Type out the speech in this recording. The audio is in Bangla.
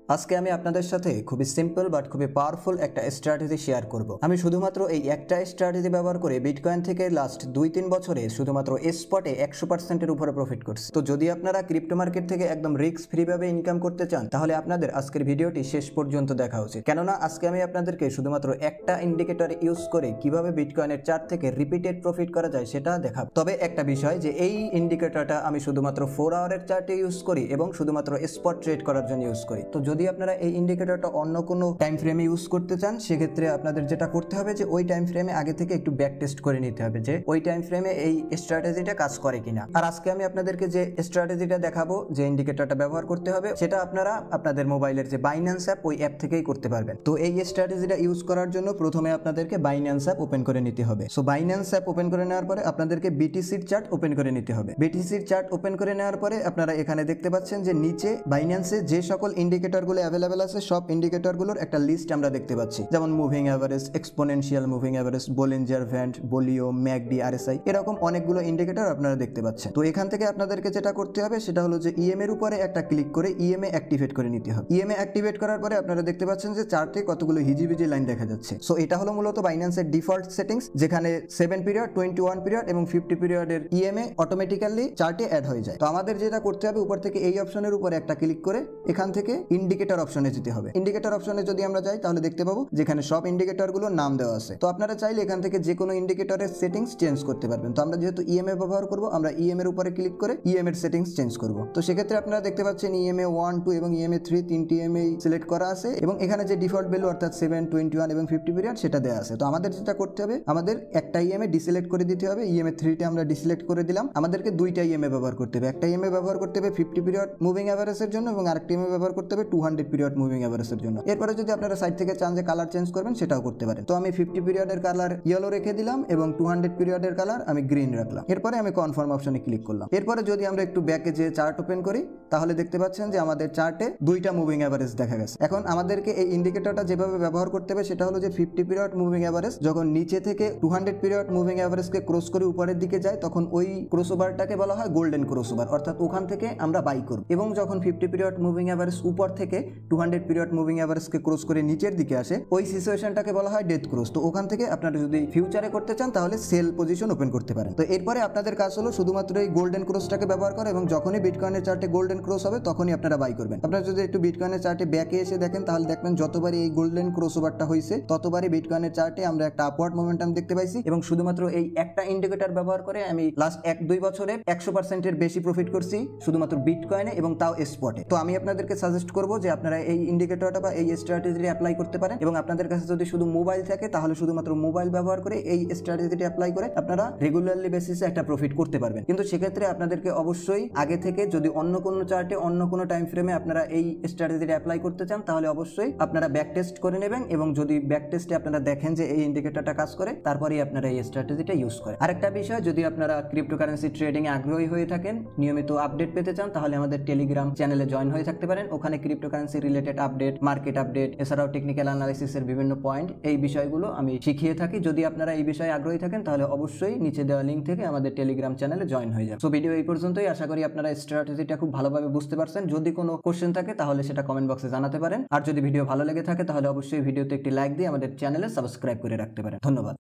আজকে আমি আপনাদের সাথে খুবই সিম্পল বাট খুবই পাওয়ারফুল একটা স্ট্র্যাটেজি শেয়ার করব। আমি শুধুমাত্র এই একটা স্ট্র্যাটেজি ব্যবহার করে বিটকয়েন থেকে লাস্ট 2-3 বছরে শুধুমাত্র স্পটে 100%-এর উপরে প্রফিট করছি। তো যদি আপনারা ক্রিপ্টো মার্কেট থেকে একদম রিস্ক ফ্রি ভাবে ইনকাম করতে চান তাহলে আপনাদের আজকের ভিডিওটি শেষ পর্যন্ত দেখা উচিত। কেননা আজকে আমি আপনাদেরকে শুধুমাত্র একটা ইন্ডিকেটর ইউজ করে কিভাবে বিটকয়েনের চার্ট থেকে রিপিটেড প্রফিট করা যায় সেটা দেখাবো। তবে একটা বিষয় যে এই ইন্ডিকেটরটা আমি শুধুমাত্র 4 আওয়ারের চার্টে ইউজ করি এবং শুধুমাত্র স্পট ট্রেড করার জন্য ইউজ করি। তো যদি আপনারা এই ইন্ডিকেটরটা অন্য কোনো টাইম ফ্রেমে ইউজ করতে চান সেক্ষেত্রে আপনাদের যেটা করতে হবে যে ওই টাইম ফ্রেমে আগে থেকে একটু ব্যাক টেস্ট করে নিতে হবে যে ওই টাইম ফ্রেমে এই স্ট্র্যাটেজিটা কাজ করে কিনা। আর আজকে আমি আপনাদেরকে যে স্ট্র্যাটেজিটা দেখাবো, যে ইন্ডিকেটরটা ব্যবহার করতে হবে, সেটা আপনারা আপনাদের মোবাইলের যে বাইন্যান্স অ্যাপ ওই অ্যাপ থেকেই করতে পারবেন। তো এই স্ট্র্যাটেজিটা ইউজ করার জন্য প্রথমে আপনাদেরকে বাইন্যান্স অ্যাপ ওপেন করে নিতে হবে। সো বাইন্যান্স অ্যাপ ওপেন করে নেওয়ার পরে আপনাদেরকে বিটিসির চার্ট ওপেন করে নিতে হবে। বিটিসির চার্ট ওপেন করে নেওয়ার পরে আপনারা এখানে দেখতে পাচ্ছেন যে নিচে বাইন্যান্সে যে সকল ইন্ডিকেটরগুলো অ্যাভেলেবেল আছে সব ইন্ডিকেটরগুলোর একটা লিস্ট আমরা দেখতে পাচ্ছি, যেমন moving average, exponential moving average, Bollinger band, বলিও, ম্যাকডি, আরএসআই, এরকম অনেকগুলো ইন্ডিকেটর আপনারা দেখতে পাচ্ছেন। তো এখান থেকে আপনাদেরকে যেটা করতে হবে সেটা হলো যে ইএম এর উপরে একটা ক্লিক করে ইএমএ অ্যাক্টিভেট করে নিতে হবে। ইএমএ অ্যাক্টিভেট করার পরে আপনারা দেখতে পাচ্ছেন যে চার্টে কতগুলো হিজিবিজি লাইন দেখা যাচ্ছে। সো এটা হলো মূলত বাইন্যান্সের ডিফল্ট সেটিংস, যেখানে 7 পিরিয়ড, 21 পিরিয়ড এবং 50 পিরিয়ডের ইএমএ অটোমেটিক্যালি চার্টে অ্যাড হয়ে যায়। তো আমাদের যেটা করতে হবে উপর থেকে এই অপশনের উপরে একটা ক্লিক করে এখান থেকে ইন্ডিকেটর অপশনে যেতে হবে। ইন্ডিকেটর অপশনে যদি আমরা যাই তাহলে দেখতে পাবো যেখানে সব ইন্ডিকেটরগুলোর নাম দেওয়া আছে। তো আপনারা চাইলে এখান থেকে যে কোনো ইন্ডিকেটরের সেটিংস চেঞ্জ করতে পারবেন। তো আমরা যেহেতু ইএমএ ব্যবহার করব, আমরা ইএম এর উপরে ক্লিক করে ইএম এর সেটিংস চেঞ্জ করব। তো সেক্ষেত্রে আপনারা দেখতে পাচ্ছেন ইএমএ 1, 2 এবং ইএমএ 3 তিনটি ইএমএ সিলেক্ট করা আছে এবং এখানে যে ডিফল্ট ভ্যালু অর্থাৎ 7, 21 এবং 50 পিরিয়ড সেটা দেওয়া আছে। তো আমাদের যেটা করতে হবে, আমাদের একটা ইএমএ ডিসিলেক্ট করে দিতে হবে। ইএমএ 3টা আমরা ডিসিলেক্ট করে দিলাম। আমাদেরকে দুইটা ইএমএ ব্যবহার করতে হবে। একটা ইএমএ ব্যবহার করতে হবে 50 পিরিয়ড মুভিং অ্যাভারেজের জন্য এবং আরেকটা ইএমএ ব্যবহার করতে হবে 200 পিরিয়ড মুভিং অ্যাভারেজের জন্য। এরপরে যদি আপনারা সাইড থেকে চান যে কালার চেঞ্জ করবেন সেটাও করতে পারেন। তো আমি 50 পিরিয়ডের কালার ইয়েলো রেখে দিলাম এবং 200 পিরিয়ডের কালার আমি গ্রিন রাখলাম। এরপরে আমি কনফার্ম অপশনে ক্লিক করলাম। এরপরে যদি আমরা একটু ব্যাকে যে চার্ট ওপেন করি তাহলে দেখতে পাচ্ছেন যে আমাদের চার্টে দুইটা মুভিং অ্যাভারেজ দেখা গেছে। এখন আমাদেরকে এই ইন্ডিকেটরটা যেভাবে ব্যবহার করতে হবে সেটা হলো যে 50 পিরিয়ড মুভিং অ্যাভারেজ যখন নিচে থেকে 200 পিরিয়ড মুভিং অ্যাভারেজকে ক্রস করে উপরের দিকে যায় তখন ওই ক্রসওভারটাকে বলা হয় গোল্ডেন ক্রসওভার, অর্থাৎ ওখান থেকে আমরা বাই করব। এবং যখন 50 পিরিয়ড মুভিং অ্যাভারেজ উপর থেকে 200 পিরিয়ড মুভিং অ্যাভারেজকে ক্রস করে নিচের দিকে আসে ওই সিচুয়েশনটাকে বলা হয় ডেথ ক্রস। তো ওখান থেকে আপনারা যদি ফিউচারে করতে চান তাহলে সেল পজিশন ওপেন করতে পারেন। তো এরপরে আপনাদের কাজ হলো শুধুমাত্র এই গোল্ডেন ক্রসটাকে ব্যবহার করা এবং যখনই বিটকয়েনের চার্টে গোল্ডেন ক্রস হবে তখনই আপনারা বাই করবেন। আপনারা যদি একটু বিটকয়েনের চার্টে ব্যাকে এসে দেখেন তাহলে দেখবেন যতবারই এই গোল্ডেন ক্রস ওভারটা হয়েছে ততবারই বিটকয়েনের চার্টে আমরা একটা আপওয়ার্ড মোমেন্টাম দেখতে পাইছি এবং শুধুমাত্র এই একটা ইন্ডিকেটর ব্যবহার করে আমি লাস্ট 1-2 বছরে 100%-এর বেশি প্রফিট করছি শুধুমাত্র বিটকয়েনে এবং তাও স্পটে। তো আমি আপনাদেরকে সাজেস্ট করব যে আপনারা এই ইন্ডিকেটরটা বা এই স্ট্র্যাটেজিটি অ্যাপ্লাই করতে পারেন এবং আপনাদের কাছে যদি শুধু মোবাইল থাকে তাহলে শুধুমাত্র মোবাইল ব্যবহার করে এই স্ট্র্যাটেজিটি অ্যাপ্লাই করে আপনারা রেগুলারলি বেসিসে একটা প্রফিট করতে পারবেন। কিন্তু সেক্ষেত্রে আপনাদেরকে অবশ্যই আগে থেকে যদি অন্য কোনো চার্টে অন্য কোনো টাইম ফ্রেমে আপনারা এই স্ট্র্যাটেজিটি অ্যাপ্লাই করতে চান তাহলে অবশ্যই আপনারা ব্যাক টেস্ট করে নেবেন এবং যদি ব্যাক টেস্টে আপনারা দেখেন যে এই ইন্ডিকেটরটা কাজ করে তারপরেই আপনারা এই স্ট্র্যাটেজিটা ইউজ করেন। আরেকটা বিষয়, যদি আপনারা ক্রিপ্টোকারেন্সি ট্রেডিং এ আগ্রহী হয়ে থাকেন, নিয়মিত আপডেট পেতে চান তাহলে আমাদের টেলিগ্রাম চ্যানেলে জয়েন হয়ে থাকতে পারেন। ওখানে cryptocurrency related update, market update, এছাড়াও টেকনিক্যাল অ্যানালাইসিসের বিভিন্ন পয়েন্ট, এই বিষয়গুলো আমি শিখিয়ে থাকি। যদি আপনারা এই বিষয়ে আগ্রহী থাকেন তাহলে অবশ্যই নিচে দেওয়া লিঙ্ক থেকে আমাদের টেলিগ্রাম চ্যানেলে জয়েন হয়ে যান। সো ভিডিও এই পর্যন্তই। আশা করি আপনারা স্ট্র্যাটেজিটা খুব ভালোভাবে বুঝতে পারছেন। যদি কোনো কোশ্চেন থাকে তাহলে সেটা কমেন্ট বক্সে জানাতে পারেন। আর যদি ভিডিও ভালো লেগে থাকে তাহলে অবশ্যই ভিডিওতে একটি লাইক দিয়ে আমাদের চ্যানেলে সাবস্ক্রাইব করে রাখতে পারেন। ধন্যবাদ।